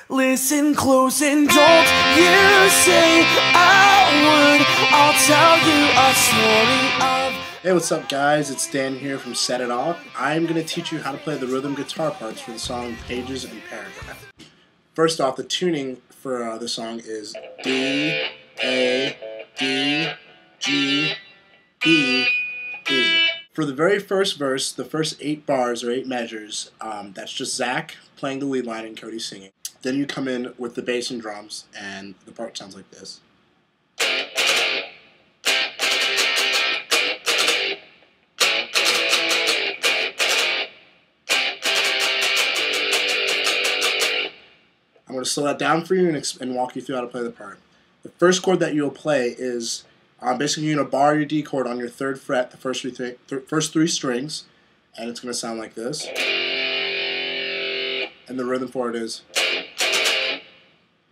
Listen close and don't you say a word. I'll tell you a story of... Hey, what's up guys? It's Dan here from Set It Off. I'm going to teach you how to play the rhythm guitar parts for the song Pages and Paragraph. First off, the tuning for the song is D, A, D, G, E, E. For the very first verse, the first 8 bars or 8 measures, that's just Zach playing the lead line and Cody singing. Then you come in with the bass and drums, and the part sounds like this. I'm going to slow that down for you and walk you through how to play the part. The first chord that you'll play is basically you're going to bar your D chord on your 3rd fret, the first three strings, and it's going to sound like this. And the rhythm for it is,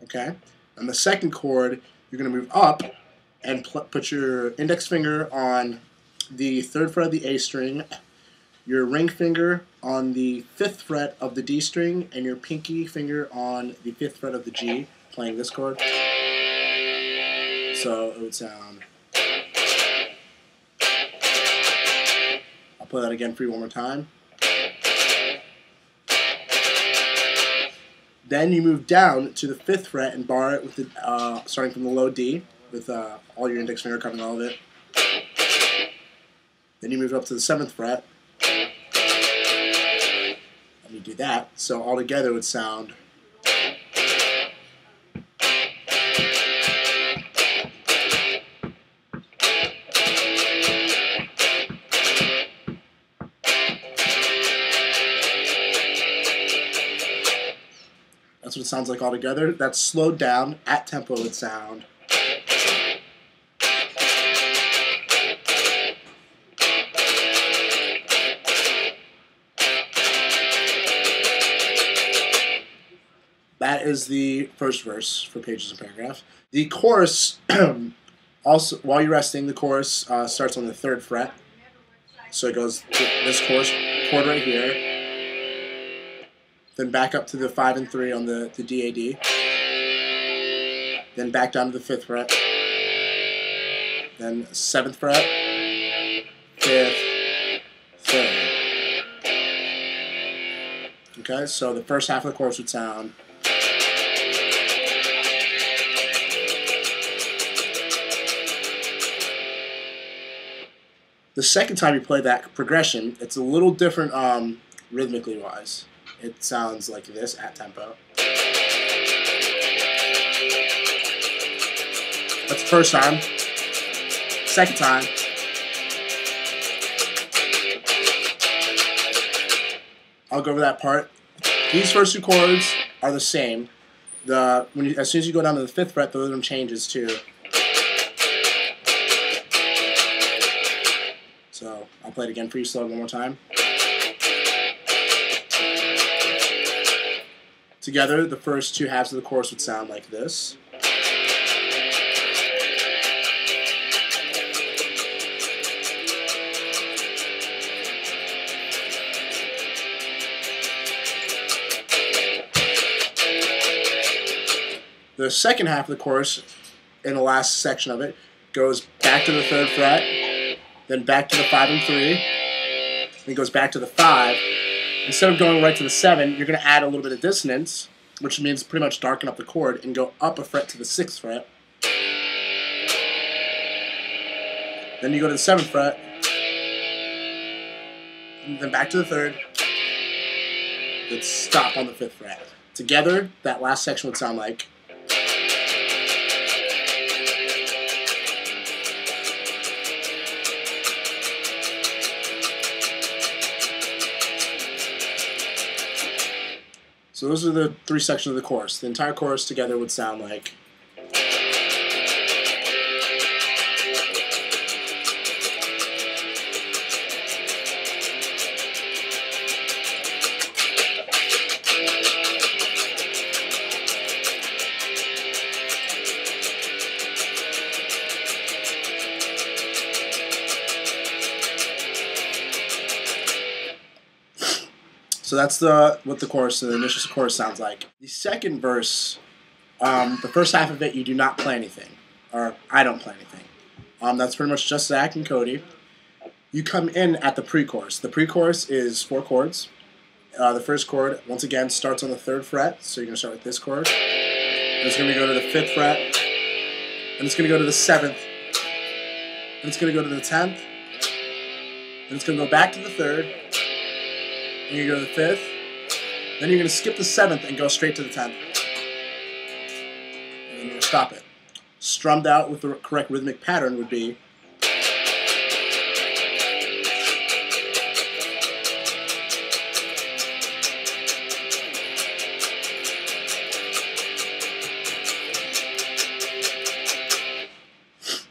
okay? And the second chord, you're going to move up and put your index finger on the 3rd fret of the A string, your ring finger on the 5th fret of the D string, and your pinky finger on the 5th fret of the G, playing this chord. So it would sound... I'll play that again for you one more time. Then you move down to the 5th fret and bar it with the, starting from the low D, with all your index finger covering all of it. Then you move up to the 7th fret. Let me do that. So all together it would sound... That's what it sounds like all together. That's slowed down. At tempo it would sound... That is the first verse for Pages and Paragraphs. The chorus, also while you're resting, the chorus starts on the 3rd fret. So it goes this chord right here. Then back up to the 5 and 3 on the D-A-D. Then back down to the 5th fret. Then 7th fret. 5th. 3rd. Okay, so the first half of the chorus would sound... The second time you play that progression, it's a little different rhythmically wise. It sounds like this at tempo. That's the first time. Second time. I'll go over that part. These first 2 chords are the same. As soon as you go down to the 5th fret, the rhythm changes too. So I'll play it again for you slow one more time. Together, the first 2 halves of the chorus would sound like this. The second half of the chorus, in the last section of it, goes back to the 3rd fret, then back to the 5 and 3, then goes back to the 5. Instead of going right to the 7, you're going to add a little bit of dissonance, which means pretty much darken up the chord, and go up a fret to the 6th fret. Then you go to the 7th fret, and then back to the 3rd, then stop on the 5th fret. Together, that last section would sound like... So those are the 3 sections of the chorus. The entire chorus together would sound like... So that's what the initial chorus sounds like. The second verse, the first half of it, you do not play anything, or I don't play anything. That's pretty much just Zach and Cody. You come in at the pre-chorus. The pre-chorus is 4 chords. The first chord, once again, starts on the 3rd fret, so you're going to start with this chord. And it's going to go to the 5th fret, and it's going to go to the 7th, and it's going to go to the 10th, and it's going to go back to the 3rd, and you go to the 5th, then you're going to skip the 7th and go straight to the 10th. And then you're going to stop it. Strummed out with the correct rhythmic pattern would be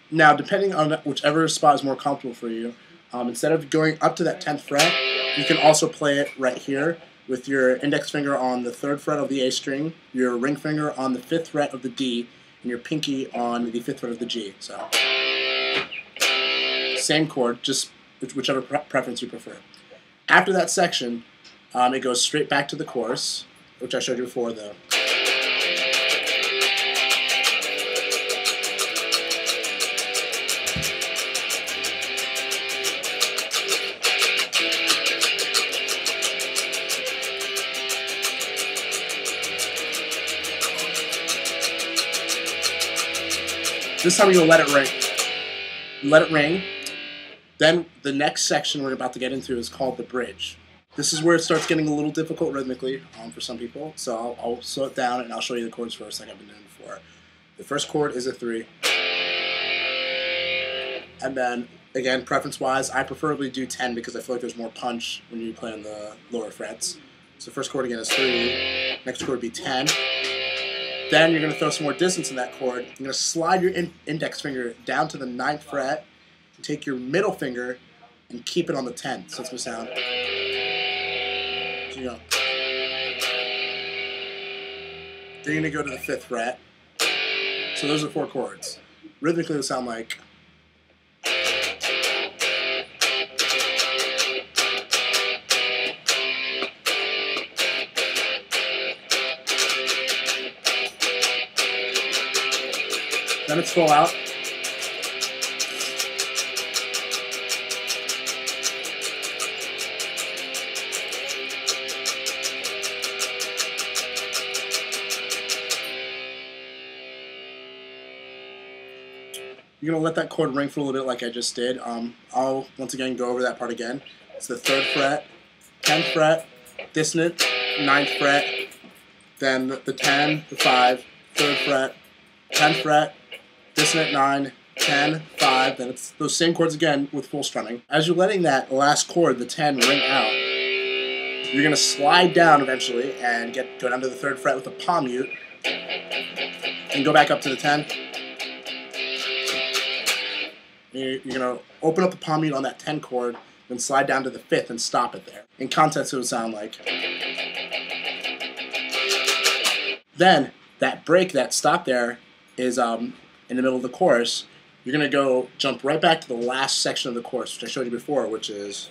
now, depending on whichever spot is more comfortable for you, instead of going up to that 10th fret, you can also play it right here with your index finger on the 3rd fret of the A string, your ring finger on the 5th fret of the D, and your pinky on the 5th fret of the G. So, same chord, just whichever preference you prefer. After that section, it goes straight back to the chorus, which I showed you before, though. This time you'll let it ring. You let it ring. Then the next section we're about to get into is called the bridge. This is where it starts getting a little difficult rhythmically for some people. So I'll slow it down and I'll show you the chords first like I've been doing before. The first chord is a 3. And then, again, preference-wise, I preferably do 10 because I feel like there's more punch when you play on the lower frets. So the first chord again is 3. Next chord would be 10. Then you're going to throw some more distance in that chord. You're going to slide your index finger down to the 9th fret, and take your middle finger and keep it on the 10th. So it's going to sound. So you go. Then you're going to go to the 5th fret. So those are 4 chords. Rhythmically it'll sound like. Then it's full out. You're going to let that chord ring for a little bit like I just did. I'll once again go over that part again. It's the 3rd fret, 10th fret, dissonant, 9th fret, then the 10, the 5, 3rd fret, 10th fret, dissonant 9, 10, 5, then it's those same chords again with full strumming. As you're letting that last chord, the 10, ring out, you're going to slide down eventually and go down to the 3rd fret with a palm mute and go back up to the 10. You're going to open up the palm mute on that 10 chord, then slide down to the 5th and stop it there. In context, it would sound like. Then, that break, that stop there, is in the middle of the chorus. You're going to jump right back to the last section of the chorus, which I showed you before, which is.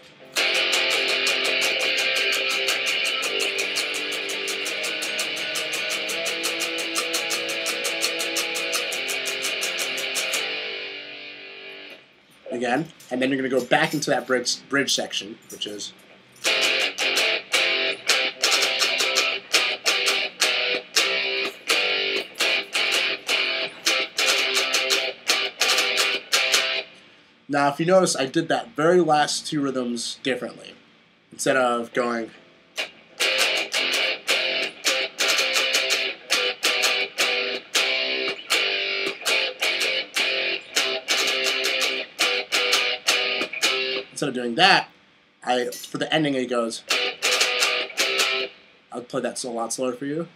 Again, and then you're going to go back into that bridge section, which is. Now, if you notice, I did that very last 2 rhythms differently. Instead of going. Instead of doing that, for the ending it goes. I'll play that a lot slower for you.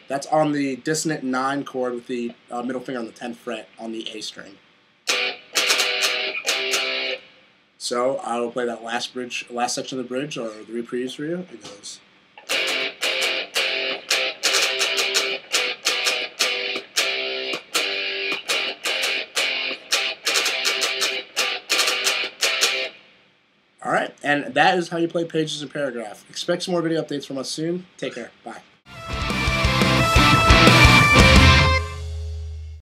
That's on the dissonant 9 chord with the middle finger on the 10th fret on the A string. So I will play that last section of the bridge, or the reprise for you. It goes. All right, And that is how you play Pages and Paragraph. Expect some more video updates from us soon. Take care. Bye.